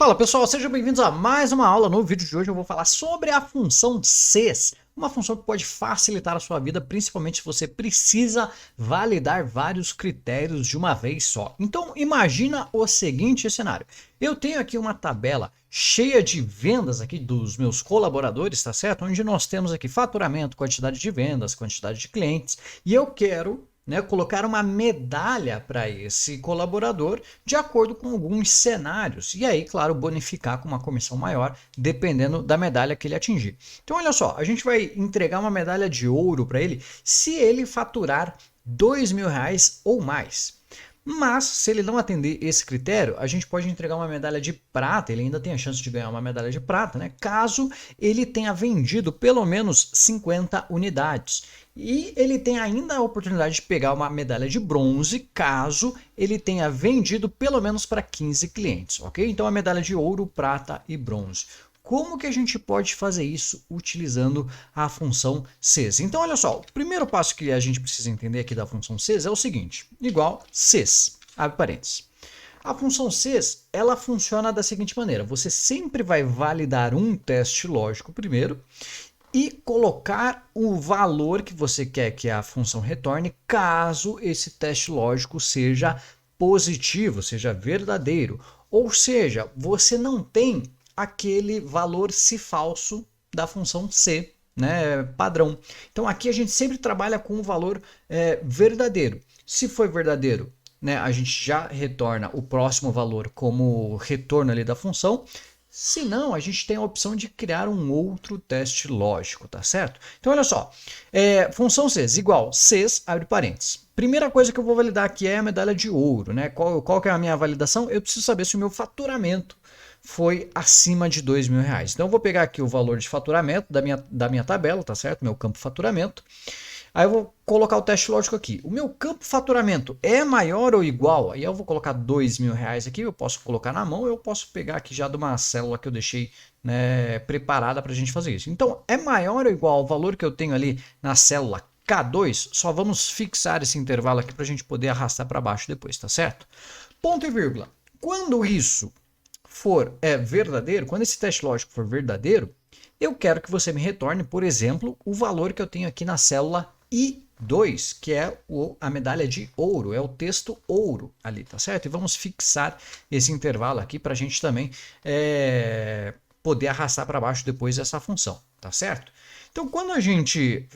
Fala pessoal, sejam bem-vindos a mais uma aula. No vídeo de hoje eu vou falar sobre a função CES, uma função que pode facilitar a sua vida, principalmente se você precisa validar vários critérios de uma vez só. Então imagina o seguinte cenário, eu tenho aqui uma tabela cheia de vendas aqui dos meus colaboradores, tá certo? Onde nós temos aqui faturamento, quantidade de vendas, quantidade de clientes, e eu quero colocar uma medalha para esse colaborador de acordo com alguns cenários. E aí, claro, bonificar com uma comissão maior, dependendo da medalha que ele atingir. Então, olha só, a gente vai entregar uma medalha de ouro para ele se ele faturar R$ 2.000 ou mais. Mas, se ele não atender esse critério, a gente pode entregar uma medalha de prata, ele ainda tem a chance de ganhar uma medalha de prata, né? Caso ele tenha vendido pelo menos 50 unidades. E ele tem ainda a oportunidade de pegar uma medalha de bronze, caso ele tenha vendido pelo menos para 15 clientes, ok? Então a medalha de ouro, prata e bronze. Como que a gente pode fazer isso utilizando a função CES? Então, olha só, o primeiro passo que a gente precisa entender aqui da função CES é o seguinte, igual CES, abre parênteses. A função CES, ela funciona da seguinte maneira, você sempre vai validar um teste lógico primeiro e colocar o valor que você quer que a função retorne, caso esse teste lógico seja positivo, seja verdadeiro. Ou seja, você não tem aquele valor se falso da função C, né, padrão. Então aqui a gente sempre trabalha com o valor verdadeiro. Se for verdadeiro, né, a gente já retorna o próximo valor como retorno ali da função. Se não, a gente tem a opção de criar um outro teste lógico, tá certo? Então olha só, função CES igual CES, abre parênteses. Primeira coisa que eu vou validar aqui é a medalha de ouro, né? Qual que é a minha validação? Eu preciso saber se o meu faturamento foi acima de R$ 2.000. Então eu vou pegar aqui o valor de faturamento da minha tabela, tá certo? Meu campo faturamento. Aí eu vou colocar o teste lógico aqui. O meu campo faturamento é maior ou igual? Aí eu vou colocar R$ 2.000 aqui, eu posso colocar na mão, eu posso pegar aqui já de uma célula que eu deixei, né, preparada para a gente fazer isso. Então, é maior ou igual ao valor que eu tenho ali na célula K2? Só vamos fixar esse intervalo aqui para a gente poder arrastar para baixo depois, tá certo? Ponto e vírgula. Quando isso for verdadeiro, quando esse teste lógico for verdadeiro, eu quero que você me retorne, por exemplo, o valor que eu tenho aqui na célula I2, que é a medalha de ouro, é o texto ouro ali, tá certo? E vamos fixar esse intervalo aqui para a gente também poder arrastar para baixo depois essa função, tá certo? Então, quando a gente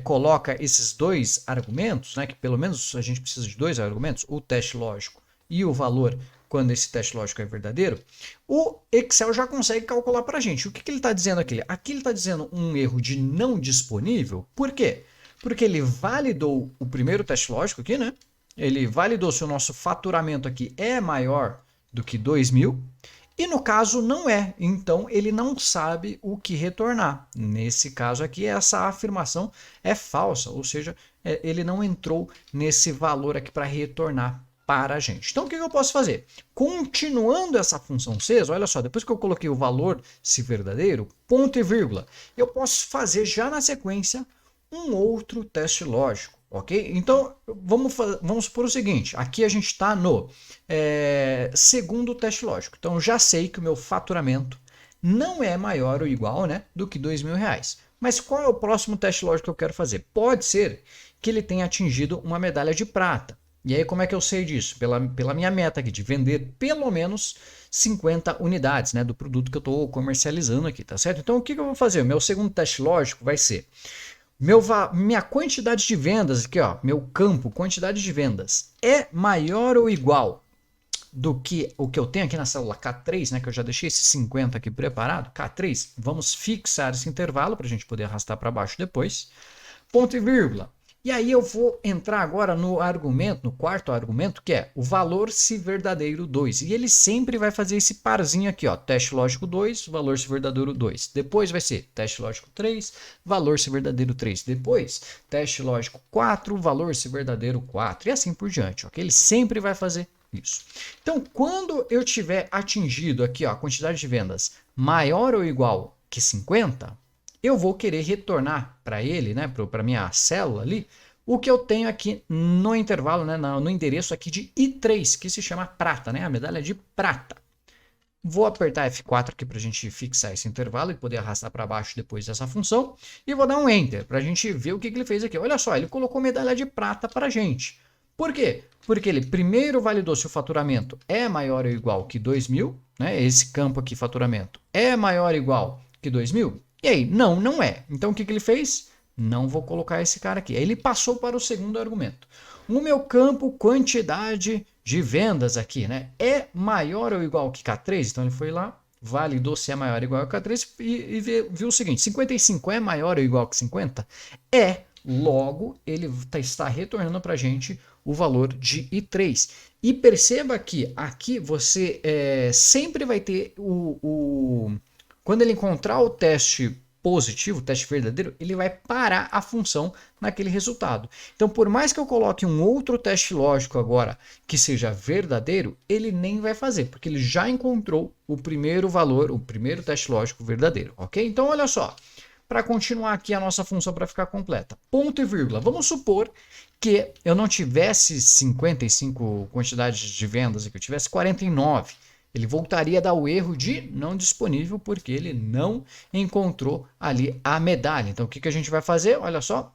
coloca esses dois argumentos, né, que pelo menos a gente precisa de dois argumentos, o teste lógico e o valor quando esse teste lógico é verdadeiro, o Excel já consegue calcular para a gente. O que ele está dizendo aqui? Aqui ele está dizendo um erro de não disponível. Por quê? Porque ele validou o primeiro teste lógico aqui, né? Ele validou se o nosso faturamento aqui é maior do que 2.000 e no caso não é. Então ele não sabe o que retornar. Nesse caso aqui, essa afirmação é falsa, ou seja, ele não entrou nesse valor aqui para retornar para a gente. Então o que eu posso fazer? Continuando essa função CES, olha só, depois que eu coloquei o valor se verdadeiro, ponto e vírgula, eu posso fazer já na sequência um outro teste lógico, ok? Então vamos supor o seguinte, aqui a gente está no segundo teste lógico, então já sei que o meu faturamento não é maior ou igual, né, do que R$ 2.000. Mas qual é o próximo teste lógico que eu quero fazer? Pode ser que ele tenha atingido uma medalha de prata. E aí como é que eu sei disso? Pela minha meta aqui de vender pelo menos 50 unidades, né, do produto que eu estou comercializando aqui, tá certo? Então o que eu vou fazer? O meu segundo teste lógico vai ser minha quantidade de vendas aqui, ó, meu campo, quantidade de vendas é maior ou igual do que o que eu tenho aqui na célula K3, né, que eu já deixei esse 50 aqui preparado, K3, vamos fixar esse intervalo para a gente poder arrastar para baixo depois, ponto e vírgula. E aí eu vou entrar agora no argumento, no quarto argumento, que é o valor se verdadeiro 2. E ele sempre vai fazer esse parzinho aqui, ó, teste lógico 2, valor se verdadeiro 2. Depois vai ser teste lógico 3, valor se verdadeiro 3. Depois, teste lógico 4, valor se verdadeiro 4. E assim por diante, ok? Ele sempre vai fazer isso. Então, quando eu tiver atingido aqui, ó, a quantidade de vendas maior ou igual que 50, eu vou querer retornar para ele, né, para minha célula ali, o que eu tenho aqui no intervalo, né, no endereço aqui de I3, que se chama prata, né, a medalha de prata. Vou apertar F4 aqui para a gente fixar esse intervalo e poder arrastar para baixo depois dessa função. E vou dar um Enter para a gente ver o que ele fez aqui. Olha só, ele colocou medalha de prata para a gente. Por quê? Porque ele primeiro validou se o faturamento é maior ou igual que 2.000, né? Esse campo aqui, faturamento, é maior ou igual que 2.000? E aí, não, não é. Então o que ele fez? Não vou colocar esse cara aqui. Aí ele passou para o segundo argumento. O meu campo quantidade de vendas aqui, né, é maior ou igual que K3, então ele foi lá, validou se é maior ou igual que K3 e viu o seguinte, 55 é maior ou igual que 50? É, logo ele está retornando para a gente o valor de I3. E perceba que aqui você sempre vai ter quando ele encontrar o teste positivo, o teste verdadeiro, ele vai parar a função naquele resultado. Então, por mais que eu coloque um outro teste lógico agora que seja verdadeiro, ele nem vai fazer, porque ele já encontrou o primeiro valor, o primeiro teste lógico verdadeiro, ok? Então, olha só, para continuar aqui a nossa função para ficar completa, ponto e vírgula. Vamos supor que eu não tivesse 55 quantidades de vendas, que eu tivesse 49. Ele voltaria a dar o erro de não disponível porque ele não encontrou ali a medalha. Então, o que a gente vai fazer? Olha só,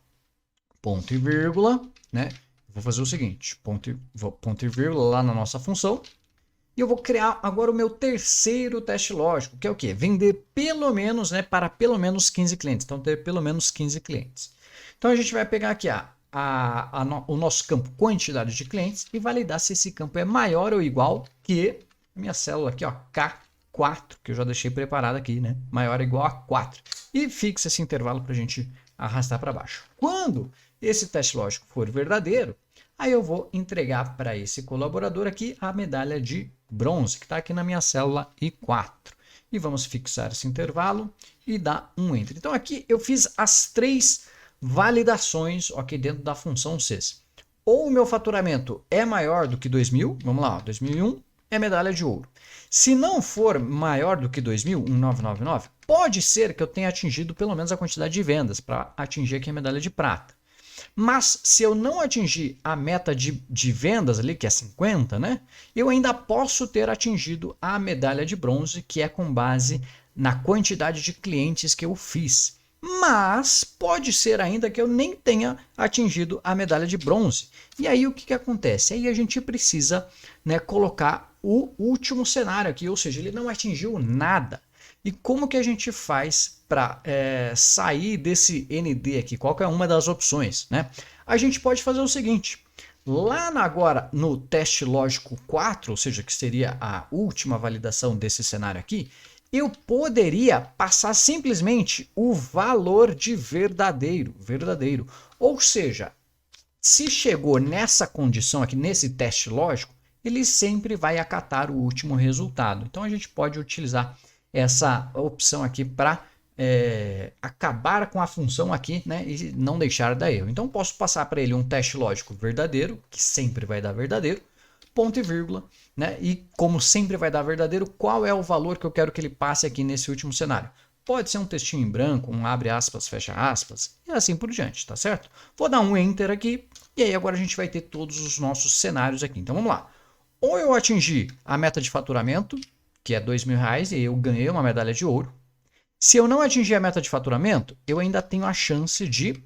ponto e vírgula, né? Vou fazer o seguinte, ponto e vírgula lá na nossa função. E eu vou criar agora o meu terceiro teste lógico, que é o quê? Vender pelo menos, né, para pelo menos 15 clientes. Então, ter pelo menos 15 clientes. Então, a gente vai pegar aqui o nosso campo quantidade de clientes e validar se esse campo é maior ou igual que minha célula aqui, ó, K4, que eu já deixei preparada aqui, né? Maior ou igual a 4. E fixa esse intervalo para a gente arrastar para baixo. Quando esse teste lógico for verdadeiro, aí eu vou entregar para esse colaborador aqui a medalha de bronze, que está aqui na minha célula I4. E vamos fixar esse intervalo e dar um Enter. Então aqui eu fiz as 3 validações aqui dentro da função CES. Ou o meu faturamento é maior do que 2.000, vamos lá, ó, 2001, é medalha de ouro. Se não for maior do que 2.000, 1.999, pode ser que eu tenha atingido pelo menos a quantidade de vendas para atingir aqui a medalha de prata. Mas se eu não atingir a meta de vendas ali, que é 50, né? Eu ainda posso ter atingido a medalha de bronze, que é com base na quantidade de clientes que eu fiz. Mas pode ser ainda que eu nem tenha atingido a medalha de bronze. E aí o que acontece? Aí a gente precisa, né, colocar o último cenário aqui, ou seja, ele não atingiu nada. E como que a gente faz para sair desse ND aqui? Qual que é uma das opções, né? A gente pode fazer o seguinte, lá agora no teste lógico 4, ou seja, que seria a última validação desse cenário aqui, eu poderia passar simplesmente o valor de verdadeiro. Ou seja, se chegou nessa condição aqui, nesse teste lógico, ele sempre vai acatar o último resultado. Então a gente pode utilizar essa opção aqui para acabar com a função aqui, né, e não deixar dar erro. Então posso passar para ele um teste lógico verdadeiro, que sempre vai dar verdadeiro, ponto e vírgula, né? E como sempre vai dar verdadeiro, qual é o valor que eu quero que ele passe aqui nesse último cenário? Pode ser um textinho em branco, um abre aspas, fecha aspas, e assim por diante, tá certo? Vou dar um Enter aqui, e aí agora a gente vai ter todos os nossos cenários aqui. Então vamos lá. Ou eu atingi a meta de faturamento, que é R$2.000, e eu ganhei uma medalha de ouro. Se eu não atingir a meta de faturamento, eu ainda tenho a chance de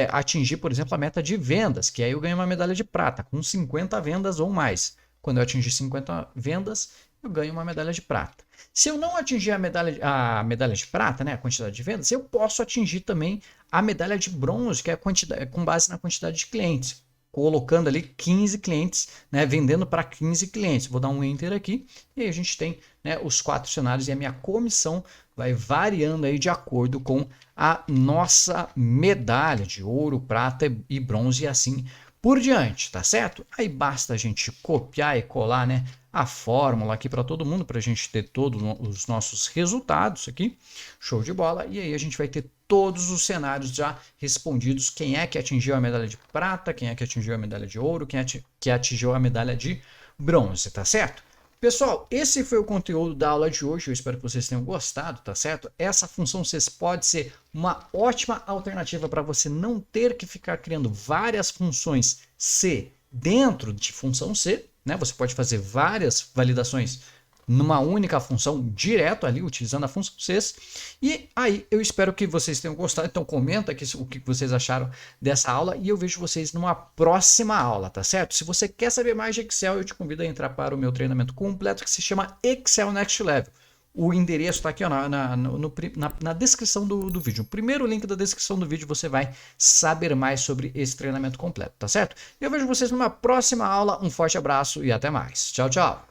atingir, por exemplo, a meta de vendas, que aí eu ganho uma medalha de prata, com 50 vendas ou mais. Quando eu atingir 50 vendas, eu ganho uma medalha de prata. Se eu não atingir a medalha de prata, né, a quantidade de vendas, eu posso atingir também a medalha de bronze, que é com base na quantidade de clientes. Colocando ali 15 clientes, né, vendendo para 15 clientes. Vou dar um Enter aqui e aí a gente tem, né, os 4 cenários e a minha comissão vai variando aí de acordo com a nossa medalha de ouro, prata e bronze e assim por diante, tá certo? Aí basta a gente copiar e colar, né, a fórmula aqui para todo mundo, para a gente ter todos os nossos resultados aqui. Show de bola. E aí a gente vai ter todos os cenários já respondidos. Quem é que atingiu a medalha de prata, quem é que atingiu a medalha de ouro, quem é que atingiu a medalha de bronze, tá certo? Pessoal, esse foi o conteúdo da aula de hoje. Eu espero que vocês tenham gostado, tá certo? Essa função CES pode ser uma ótima alternativa para você não ter que ficar criando várias funções C dentro de função C, né? Você pode fazer várias validações numa única função direto ali, utilizando a função sys. E aí eu espero que vocês tenham gostado. Então comenta aqui o que vocês acharam dessa aula e eu vejo vocês numa próxima aula, tá certo? Se você quer saber mais de Excel, eu te convido a entrar para o meu treinamento completo que se chama Excel Next Level. O endereço está aqui ó, na descrição do vídeo. O primeiro link da descrição do vídeo você vai saber mais sobre esse treinamento completo, tá certo? Eu vejo vocês numa próxima aula. Um forte abraço e até mais. Tchau, tchau.